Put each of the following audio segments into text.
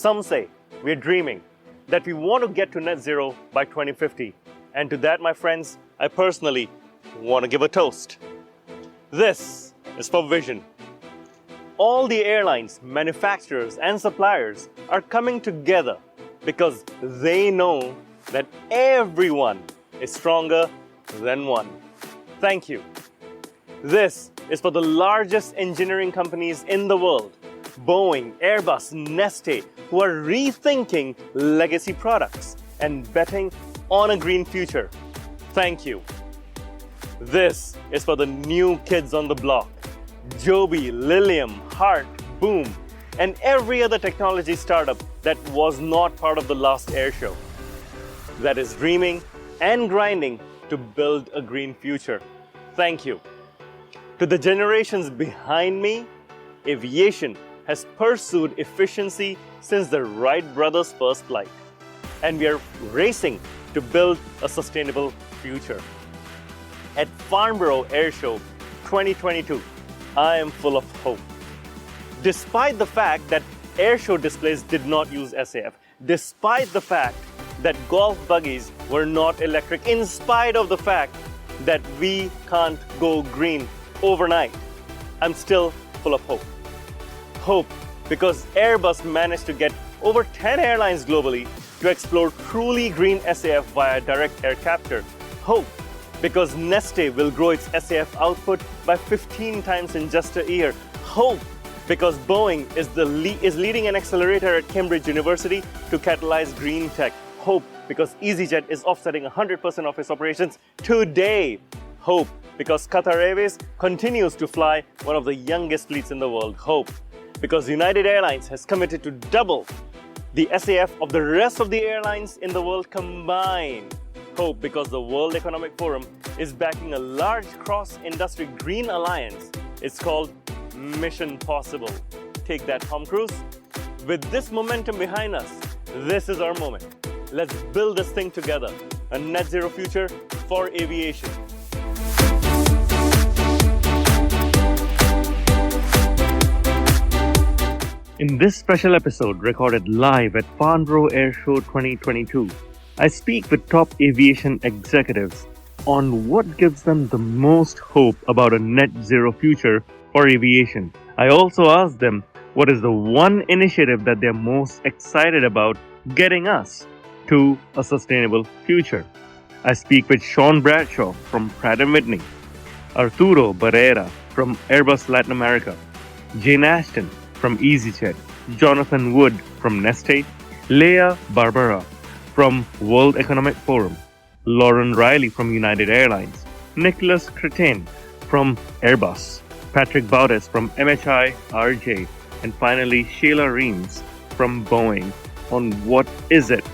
some say we're dreaming that we want to get to net zero by 2050. And to that, my friends, I personally want to give a toast. This is for vision. All the airlines, manufacturers, and suppliers are coming together because they know that everyone is stronger than one. Thank you. This is for the largest engineering companies in the world, Boeing, Airbus, Neste, who are rethinking legacy products and betting on a green future. Thank you. This is for the new kids on the block, Joby, Lilium, Hart, Boom, and every other technology startup that was not part of the last airshow, that is dreaming and grinding to build a green future. Thank you. To the generations behind me, aviation has pursued efficiency since the Wright brothers' first flight, and we are racing to build a sustainable future. At Farnborough Airshow 2022, I am full of hope. Despite the fact that airshow displays did not use SAF, despite the fact that golf buggies were not electric, in spite of the fact that we can't go green overnight, I'm still full of hope. Hope because Airbus managed to get over 10 airlines globally to explore truly green SAF via direct air capture. Hope because Neste will grow its SAF output by 15 times in just a year. Hope because Boeing is leading an accelerator at Cambridge University to catalyze green tech. Hope because easyJet is offsetting 100% of its operations today. Hope because Qatar Airways continues to fly one of the youngest fleets in the world. Hope because United Airlines has committed to double the SAF of the rest of the airlines in the world combined. Hope because the World Economic Forum is backing a large cross-industry green alliance. It's called Mission Possible. Take that, Tom Cruise. With this momentum behind us, this is our moment. Let's build this thing together. A net zero future for aviation. In this special episode recorded live at Farnborough Airshow 2022, I speak with top aviation executives on what gives them the most hope about a net zero future for aviation. I also ask them what is the one initiative that they're most excited about getting us to a sustainable future. I speak with Bradshaw from Pratt & Whitney, Arturo Barreira from Airbus Latin America, Jane Ashton from easyJet, Jonathan Wood from Neste, Laia Barbara from World Economic Forum, Lauren Riley from United Airlines, Nicolas Chrétien from Airbus, Patrick Baudis from MHI RJ, and finally Sheila Remes from Boeing on what is it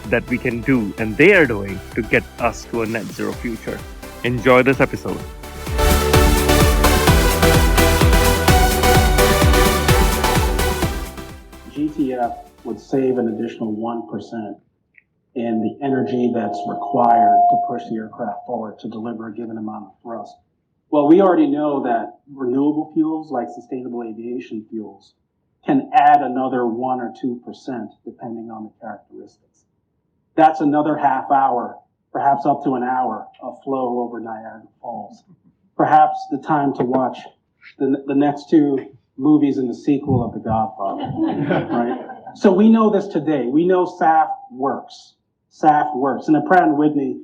that we can do and they are doing to get us to a net zero future. Enjoy this episode. GTF would save an additional 1% in the energy that's required to push the aircraft forward to deliver a given amount of thrust. Well, we already know that renewable fuels like sustainable aviation fuels can add another 1 or 2% depending on the characteristics. That's another half hour, perhaps up to an hour of flow over Niagara Falls. Perhaps the time to watch the next two movies in the sequel of The Godfather, right? So we know this today. We know SAF works. SAF works. And at Pratt & Whitney,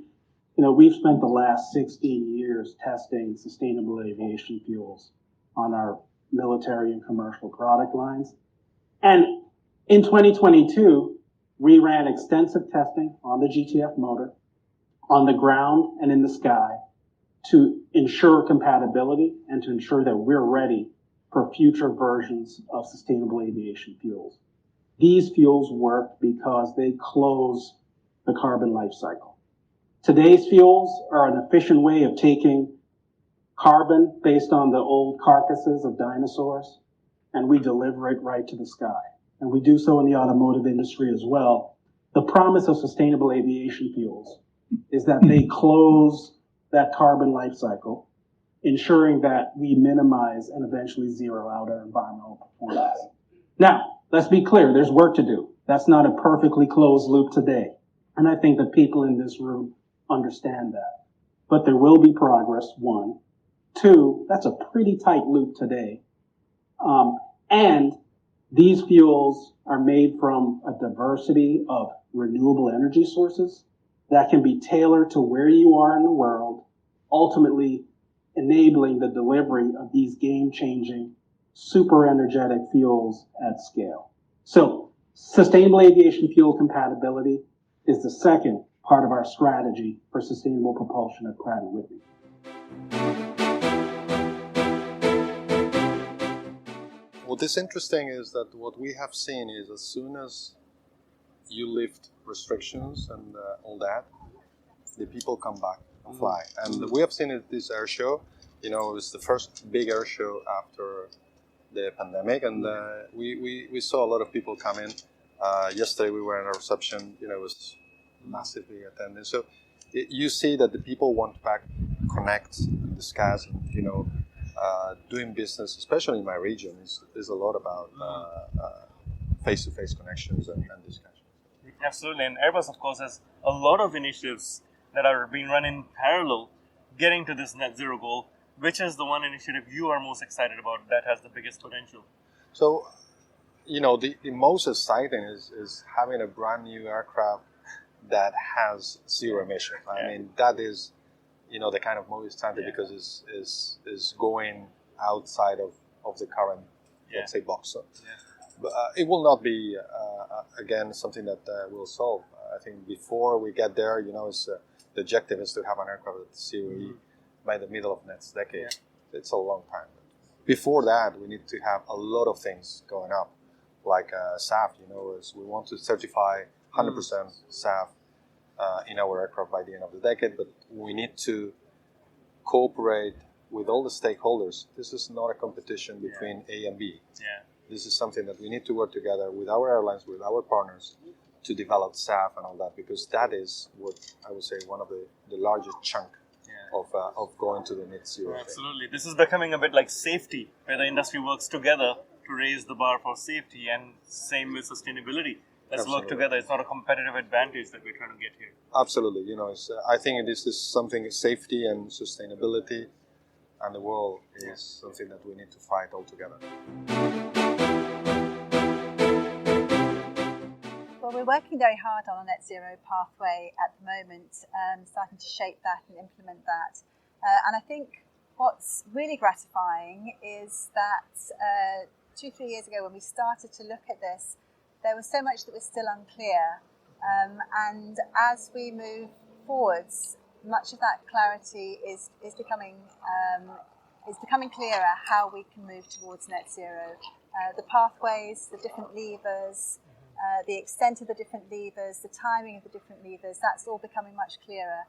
we've spent the last 16 years testing sustainable aviation fuels on our military and commercial product lines. And in 2022, we ran extensive testing on the GTF motor, on the ground and in the sky, to ensure compatibility and to ensure that we're ready for future versions of sustainable aviation fuels. These fuels work because they close the carbon life cycle. Today's fuels are an efficient way of taking carbon based on the old carcasses of dinosaurs, and we deliver it right to the sky. And we do so in the automotive industry as well. The promise of sustainable aviation fuels is that they close that carbon life cycle, ensuring that we minimize and eventually zero out our environmental performance. Now, let's be clear, there's work to do. That's not a perfectly closed loop today. And I think the people in this room understand that. But there will be progress, one. Two, that's a pretty tight loop today. And these fuels are made from a diversity of renewable energy sources that can be tailored to where you are in the world, ultimately enabling the delivery of these game-changing, super energetic fuels at scale. So, sustainable aviation fuel compatibility is the second part of our strategy for sustainable propulsion at Pratt & Whitney. What is interesting is that what we have seen is as soon as you lift restrictions and all that, the people come back and fly. And we have seen at this air show, it was the first big air show after the pandemic, and we saw a lot of people come in. Yesterday we were in a reception, it was massively attended. So you see that the people want to connect and discuss, and doing business, especially in my region, is a lot about face-to-face connections and discussions. Absolutely, and Airbus, of course, has a lot of initiatives that are being run in parallel, getting to this net zero goal. Which is the one initiative you are most excited about that has the biggest potential? So, the most exciting is having a brand new aircraft that has zero emissions. I mean, that is, the kind of most exciting because is going outside of the current, let's say, box. But it will not be, again, something that we'll solve. I think before we get there, the objective is to have an aircraft at zero by the middle of next decade. It's a long time. Before that, we need to have a lot of things going up, like SAF. As we want to certify 100% SAF in our aircraft by the end of the decade, but we need to cooperate with all the stakeholders. This is not a competition between A and B. This is something that we need to work together with our airlines, with our partners, to develop SAF and all that, because that is what I would say one of the largest chunk of going to the net zero. Absolutely. This is becoming a bit like safety, where the industry works together to raise the bar for safety, and same with sustainability. Let's work together. It's not a competitive advantage that we're trying to get here. Absolutely. I think this is something, safety and sustainability and the world is something that we need to fight all together. Well, we're working very hard on a net zero pathway at the moment, starting to shape that and implement that. And I think what's really gratifying is that 2-3 years ago when we started to look at this, there was so much that was still unclear. And as we move forwards, much of that clarity is becoming clearer how we can move towards net zero. The pathways, the different levers, the extent of the different levers, the timing of the different levers, that's all becoming much clearer.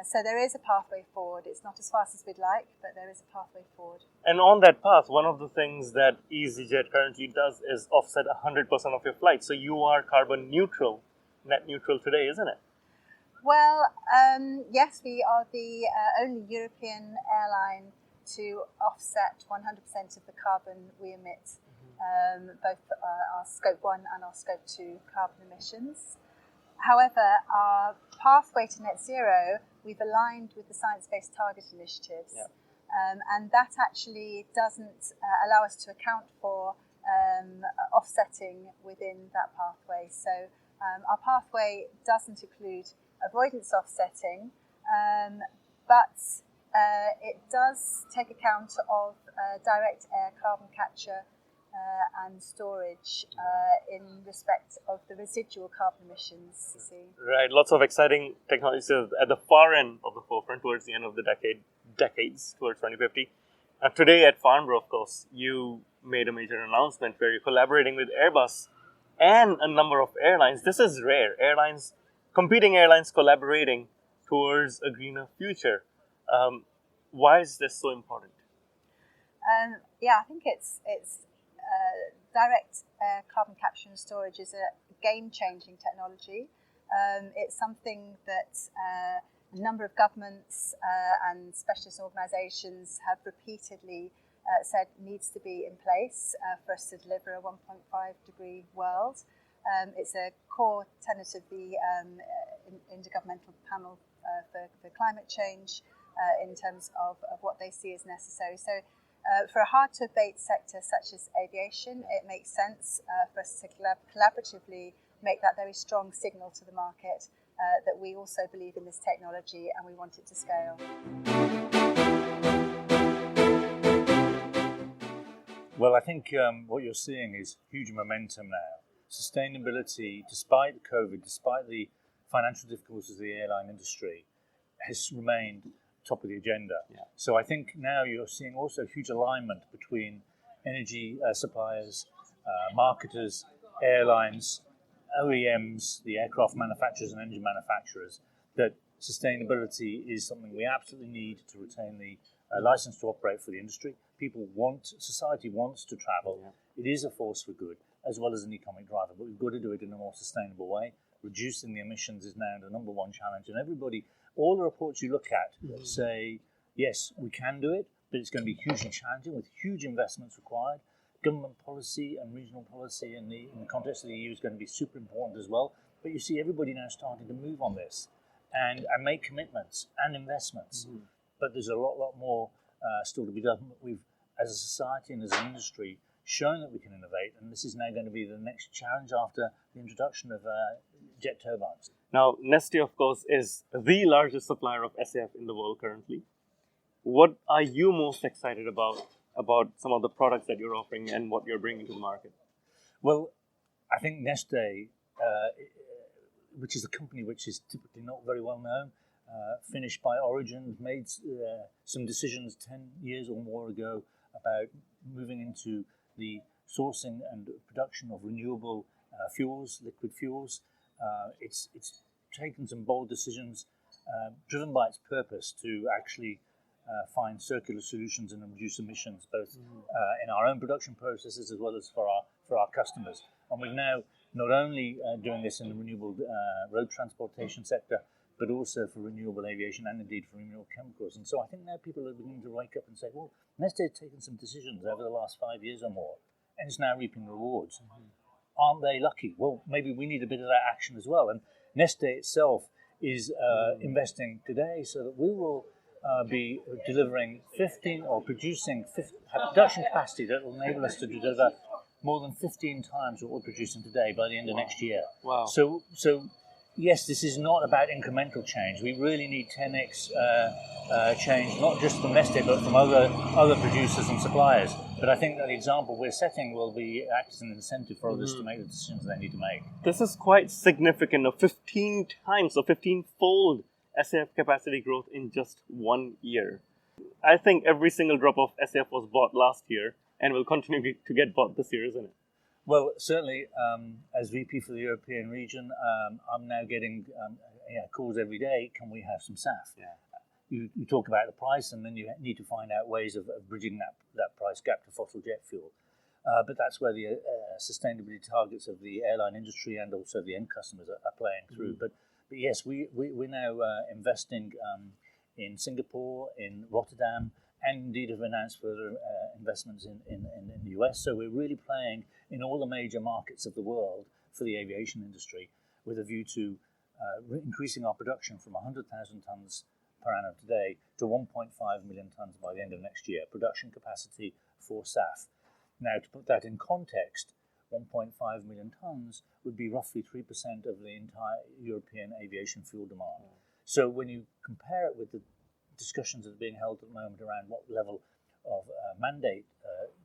So there is a pathway forward. It's not as fast as we'd like, but there is a pathway forward. And on that path, one of the things that easyJet currently does is offset 100% of your flights. So you are carbon neutral, net neutral today, isn't it? Well, yes, we are the only European airline to offset 100% of the carbon we emit. Both our Scope 1 and our Scope 2 carbon emissions. However, our pathway to net zero, we've aligned with the Science Based Targets initiatives. And that actually doesn't allow us to account for offsetting within that pathway. So our pathway doesn't include avoidance offsetting, but it does take account of direct air carbon capture and storage in respect of the residual carbon emissions. You see. Right, lots of exciting technologies at the far end of the forefront towards the end of the decades towards 2050. And today at Farnborough, of course, you made a major announcement where you're collaborating with Airbus and a number of airlines. This is rare. Competing airlines collaborating towards a greener future. Why is this so important? I think it's direct carbon capture and storage is a game-changing technology. It's something that a number of governments and specialist organisations have repeatedly said needs to be in place for us to deliver a 1.5 degree world. It's a core tenet of the Intergovernmental Panel for Climate Change in terms of what they see as necessary. So for a hard-to-abate sector such as aviation, it makes sense for us to collaboratively make that very strong signal to the market that we also believe in this technology and we want it to scale. Well, I think what you're seeing is huge momentum now. Sustainability, despite COVID, despite the financial difficulties of the airline industry, has remained top of the agenda. Yeah. So I think now you're seeing also huge alignment between energy suppliers, marketers, airlines, OEMs, the aircraft manufacturers and engine manufacturers, that sustainability is something we absolutely need to retain the license to operate for the industry. Society wants to travel. Yeah. It is a force for good, as well as an economic driver, but we've got to do it in a more sustainable way. Reducing the emissions is now the number one challenge, and everybody, all the reports you look at say, yes, we can do it, but it's going to be hugely challenging with huge investments required. Government policy and regional policy in the context of the EU is going to be super important as well. But you see everybody now starting to move on this and make commitments and investments. Mm-hmm. But there's a lot more still to be done. We've, as a society and as an industry, shown that we can innovate, and this is now going to be the next challenge after the introduction of jet turbines. Now, Neste, of course, is the largest supplier of SAF in the world currently. What are you most excited about some of the products that you're offering and what you're bringing to the market? Well, I think Neste, which is a company which is typically not very well known, finished by Origin, made some decisions 10 years or more ago about moving into the sourcing and production of renewable fuels, liquid fuels. It's taken some bold decisions driven by its purpose to actually find circular solutions and reduce emissions, both in our own production processes as well as for our customers. And we're now not only doing this in the renewable road transportation sector, but also for renewable aviation and indeed for renewable chemicals. And so I think now people are beginning to wake up and say, well, Neste has taken some decisions over the last 5 years or more, and it's now reaping rewards. Aren't they lucky? Well, maybe we need a bit of that action as well. And Neste itself is investing today so that we will be delivering 15 or producing production capacity that will enable us to deliver more than 15 times what we're producing today by the end of next year. Wow. So yes, this is not about incremental change. We really need 10x change, not just from Neste, but from other producers and suppliers. But I think that the example we're setting will be act as an incentive for others to make the decisions they need to make. This is quite significant, 15 times or 15-fold SAF capacity growth in just 1 year. I think every single drop of SAF was bought last year and will continue to get bought this year, isn't it? Well, certainly, as VP for the European region, I'm now getting calls every day, can we have some SAF? Yeah. You talk about the price, and then you need to find out ways of bridging that price gap to fossil jet fuel. But that's where the sustainability targets of the airline industry and also the end customers are playing through. But yes, we're now investing in Singapore, in Rotterdam, and indeed have announced further investments in the US. So we're really playing in all the major markets of the world for the aviation industry with a view to increasing our production from 100,000 tonnes per annum today to 1.5 million tonnes by the end of next year, production capacity for SAF. Now, to put that in context, 1.5 million tonnes would be roughly 3% of the entire European aviation fuel demand. So when you compare it with the discussions that are being held at the moment around what level of mandate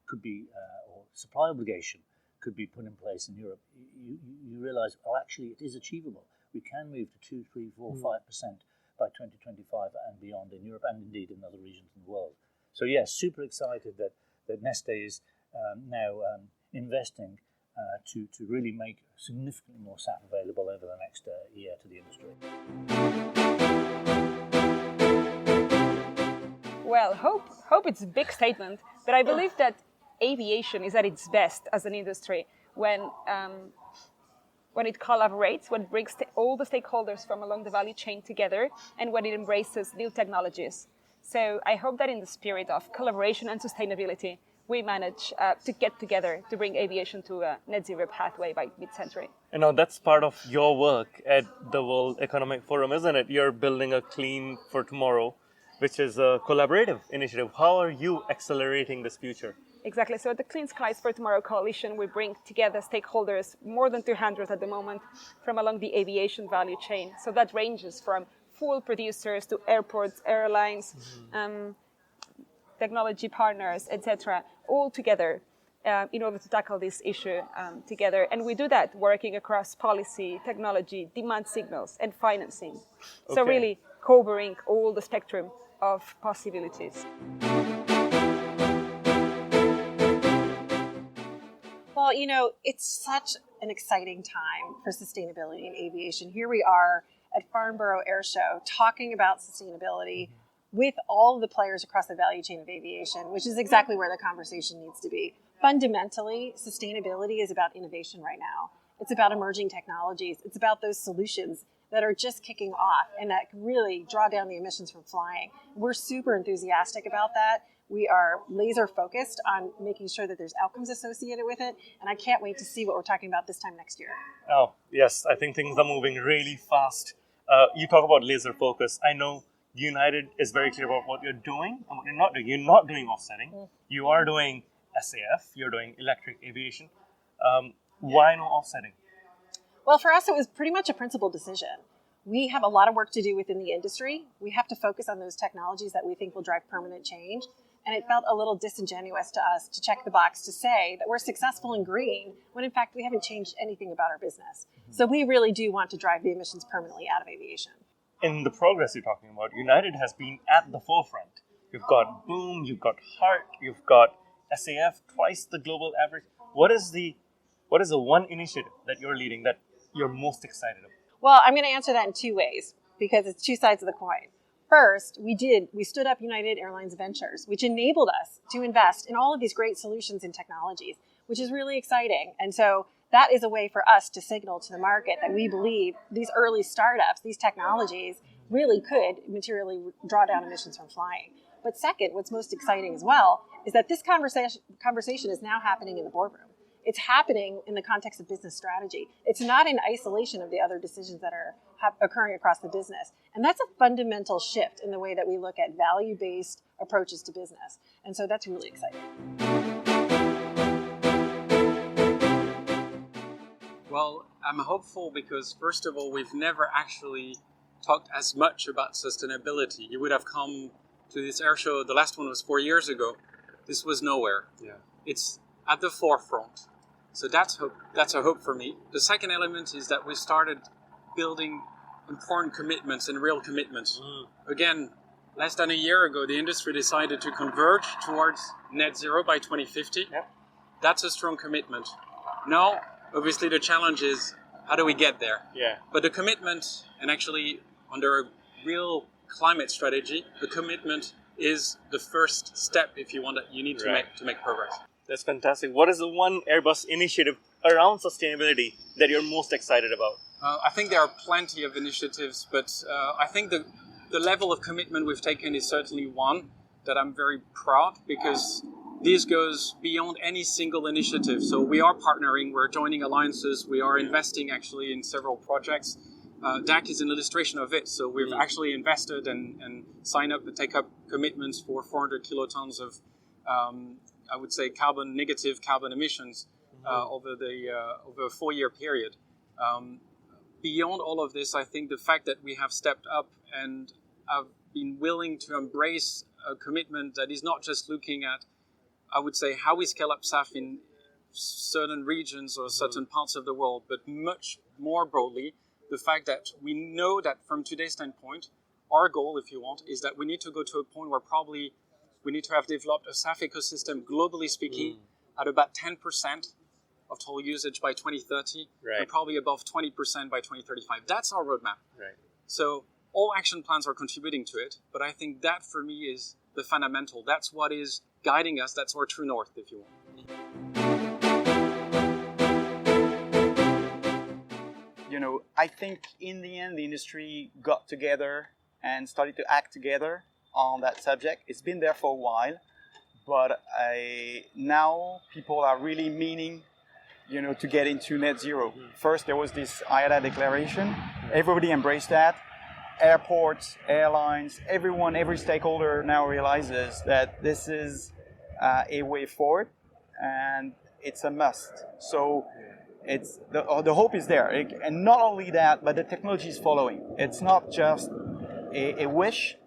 could be, or supply obligation could be put in place in Europe, you realise, well, actually it is achievable. We can move to 2, 3, 4, 5% by 2025 and beyond in Europe and indeed in other regions in the world. So yes, super excited that Neste is now investing to really make significantly more SAF available over the next year to the industry. Well, hope it's a big statement, but I believe that aviation is at its best as an industry when it collaborates, when it brings all the stakeholders from along the value chain together, and when it embraces new technologies. So I hope that in the spirit of collaboration and sustainability, we manage to get together to bring aviation to a net zero pathway by mid-century. And now that's part of your work at the World Economic Forum, isn't it? You're building a Clean for Tomorrow, which is a collaborative initiative. How are you accelerating this future? Exactly. So at the Clean Skies for Tomorrow Coalition, we bring together stakeholders, more than 200 at the moment, from along the aviation value chain. So that ranges from fuel producers to airports, airlines, technology partners, etc., all together in order to tackle this issue together. And we do that working across policy, technology, demand signals, and financing. So really covering all the spectrum of possibilities. Well, you know, it's such an exciting time for sustainability in aviation. Here we are at Farnborough Airshow talking about sustainability with all of the players across the value chain of aviation, which is exactly where the conversation needs to be. Fundamentally, sustainability is about innovation right now. It's about emerging technologies. It's about those solutions that are just kicking off and that can really draw down the emissions from flying. We're super enthusiastic about that. We are laser focused on making sure that there's outcomes associated with it. And I can't wait to see what we're talking about this time next year. Oh, yes. I think things are moving really fast. You talk about laser focus. I know United is very clear about what you're doing and what you're not doing. You're not doing offsetting. You are doing SAF. You're doing electric aviation. Why no offsetting? Well, for us, it was pretty much a principled decision. We have a lot of work to do within the industry. We have to focus on those technologies that we think will drive permanent change. And it felt a little disingenuous to us to check the box to say that we're successful in green when, in fact, we haven't changed anything about our business. So we really do want to drive the emissions permanently out of aviation. In the progress you're talking about, United has been at the forefront. You've got Boom, you've got Heart, you've got SAF, twice the global average. What is the one initiative that you're leading that you're most excited about? Well, I'm going to answer that in two ways because it's two sides of the coin. First, we stood up United Airlines Ventures, which enabled us to invest in all of these great solutions and technologies, which is really exciting. And so that is a way for us to signal to the market that we believe these early startups, these technologies, really could materially draw down emissions from flying. But second, what's most exciting as well is that this conversation is now happening in the boardroom. It's happening in the context of business strategy. It's not in isolation of the other decisions that are occurring across the business. And that's a fundamental shift in the way that we look at value-based approaches to business. And so that's really exciting. Well, I'm hopeful because, first of all, we've never actually talked as much about sustainability. You would have come to this air show, the last one was 4 years ago. This was nowhere. Yeah. It's at the forefront. So that's a hope for me. The second element is that we started building important commitments and real commitments. Again, less than a year ago, the industry decided to converge towards net zero by 2050. Yep. That's a strong commitment. Now, obviously, the challenge is how do we get there? Yeah. But the commitment, and actually under a real climate strategy, the commitment is the first step if you want you need to make progress. That's fantastic. What is the one Airbus initiative around sustainability that you're most excited about? I think there are plenty of initiatives, but I think the level of commitment we've taken is certainly one that I'm very proud because this goes beyond any single initiative. So we are partnering, we're joining alliances, we are investing actually in several projects. DAC is an illustration of it. So we've actually invested and signed up to take up commitments for 400 kilotons of I would say negative carbon emissions over a 4-year period. Beyond all of this, I think the fact that we have stepped up and have been willing to embrace a commitment that is not just looking at, I would say, how we scale up SAF in certain regions or certain parts of the world, but much more broadly, the fact that we know that from today's standpoint, our goal, if you want, is that we need to go to a point where probably we need to have developed a SAF ecosystem, globally speaking, at about 10% of total usage by 2030, and probably above 20% by 2035. That's our roadmap. Right. So all action plans are contributing to it, but I think that for me is the fundamental. That's what is guiding us. That's our true north, if you want. You know, I think in the end, the industry got together and started to act together on that subject. It's been there for a while, but now people are really meaning, to get into net zero. First, there was this IATA declaration. Everybody embraced that. Airports, airlines, everyone, every stakeholder now realizes that this is a way forward, and it's a must. So it's the hope is there, and not only that, but the technology is following. It's not just a wish.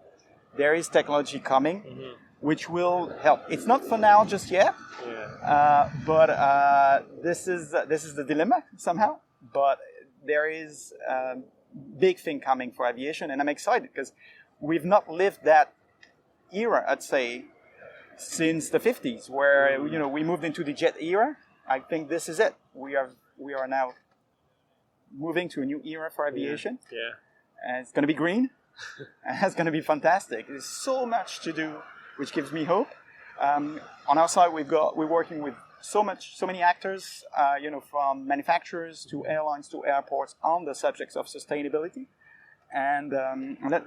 There is technology coming, which will help. It's not for now just yet, but this is the dilemma somehow. But there is big thing coming for aviation, and I'm excited because we've not lived that era, I'd say, since the 50s, where we moved into the jet era. I think this is it. We are now moving to a new era for aviation, and it's going to be green, and it's going to be fantastic. There's so much to do, which gives me hope. On our side, we're working with so many actors, from manufacturers to airlines to airports on the subjects of sustainability, and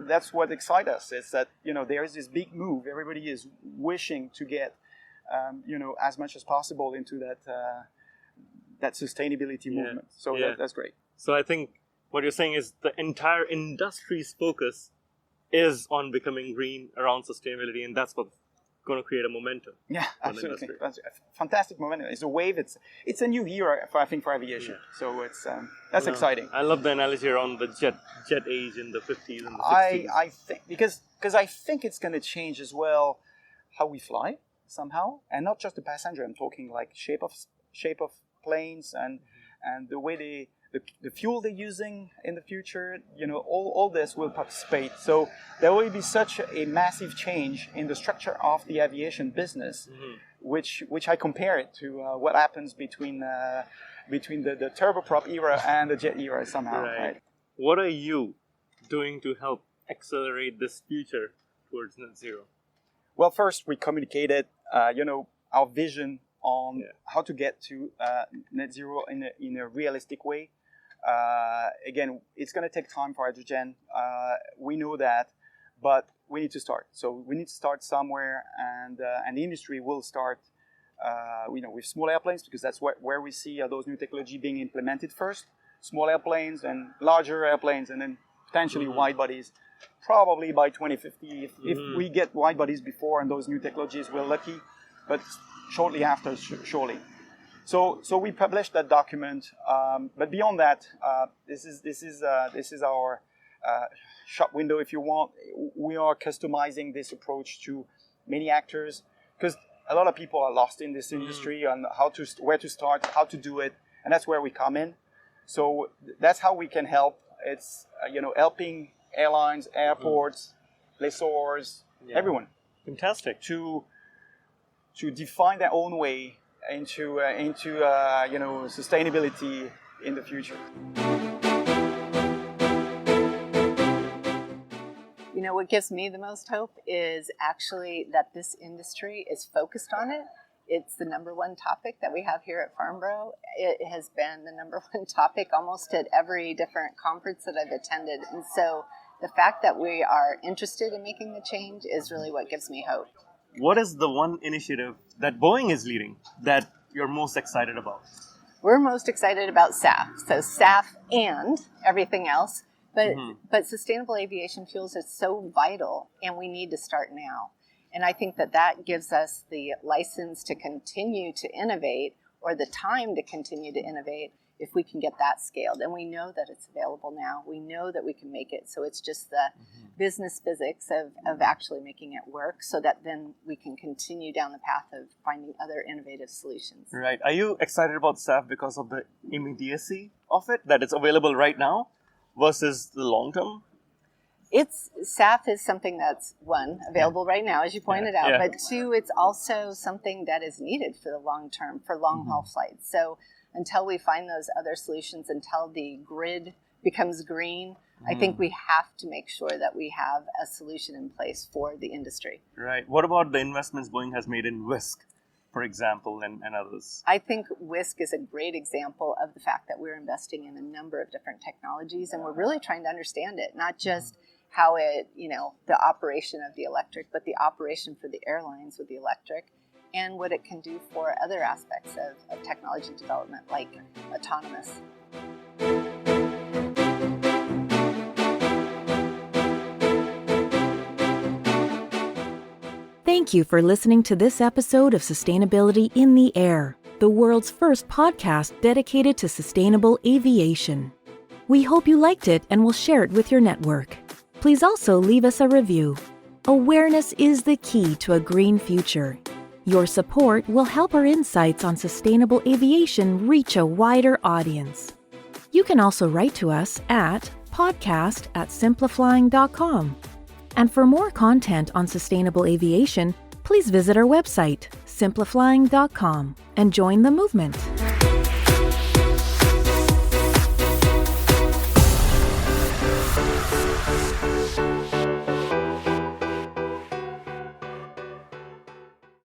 that's what excites us. Is that there is this big move. Everybody is wishing to get as much as possible into that sustainability movement. So that's great. So I think what you're saying is the entire industry's focus is on becoming green around sustainability, and that's what's going to create a momentum. Yeah, absolutely. That's a fantastic momentum. It's a wave. It's a new era for aviation. So it's that's exciting. I love the analogy around the jet age in the 50s and the 60s. I think because I think it's going to change as well how we fly somehow, and not just the passenger. I'm talking like shape of planes and the way the fuel they're using in the future, all this will participate. So there will be such a massive change in the structure of the aviation business, which I compare it to what happens between the turboprop era and the jet era somehow. Right. What are you doing to help accelerate this future towards net zero? Well, first we communicated, our vision on how to get to net zero in a realistic way. Again, it's going to take time for hydrogen. We know that, but we need to start. So we need to start somewhere, and the industry will start, with small airplanes, because that's where we see those new technology being implemented first. Small airplanes and larger airplanes, and then potentially wide bodies. Probably by 2050, if we get wide bodies before and those new technologies, we're lucky. But shortly after, surely. So we published that document, but beyond that, this is our shop window, if you want. We are customizing this approach to many actors, because a lot of people are lost in this industry on where to start, how to do it, and that's where we come in. So that's how we can help. It's helping airlines, airports, lessors, everyone. Fantastic. To define their own way into sustainability in the future. What gives me the most hope is actually that this industry is focused on it. It's the number one topic that we have here at Farnborough. It has been the number one topic almost at every different conference that I've attended. And so the fact that we are interested in making the change is really what gives me hope. What is the one initiative that Boeing is leading that you're most excited about? We're most excited about SAF. So SAF and everything else. But sustainable aviation fuels is so vital, and we need to start now. And I think that gives us the license to continue to innovate, or the time to continue to innovate, if we can get that scaled. And we know that it's available now. We know that we can make it. So it's just the business physics of actually making it work, so that then we can continue down the path of finding other innovative solutions. Right. Are you excited about SAF because of the immediacy of it, that it's available right now, versus the long term? SAF is something that's, one, available right now, as you pointed out, but two, it's also something that is needed for the long term, for long haul flights. So until we find those other solutions, until the grid becomes green, I think we have to make sure that we have a solution in place for the industry. Right. What about the investments Boeing has made in Whisk, for example, and others? I think Whisk is a great example of the fact that we're investing in a number of different technologies, and we're really trying to understand it, not just how it, the operation of the electric, but the operation for the airlines with the electric, and what it can do for other aspects of technology development, like autonomous. Thank you for listening to this episode of Sustainability in the Air, the world's first podcast dedicated to sustainable aviation. We hope you liked it and will share it with your network. Please also leave us a review. Awareness is the key to a green future. Your support will help our insights on sustainable aviation reach a wider audience. You can also write to us at podcast@simpliflying.com. And for more content on sustainable aviation, please visit our website, simpliflying.com, and join the movement.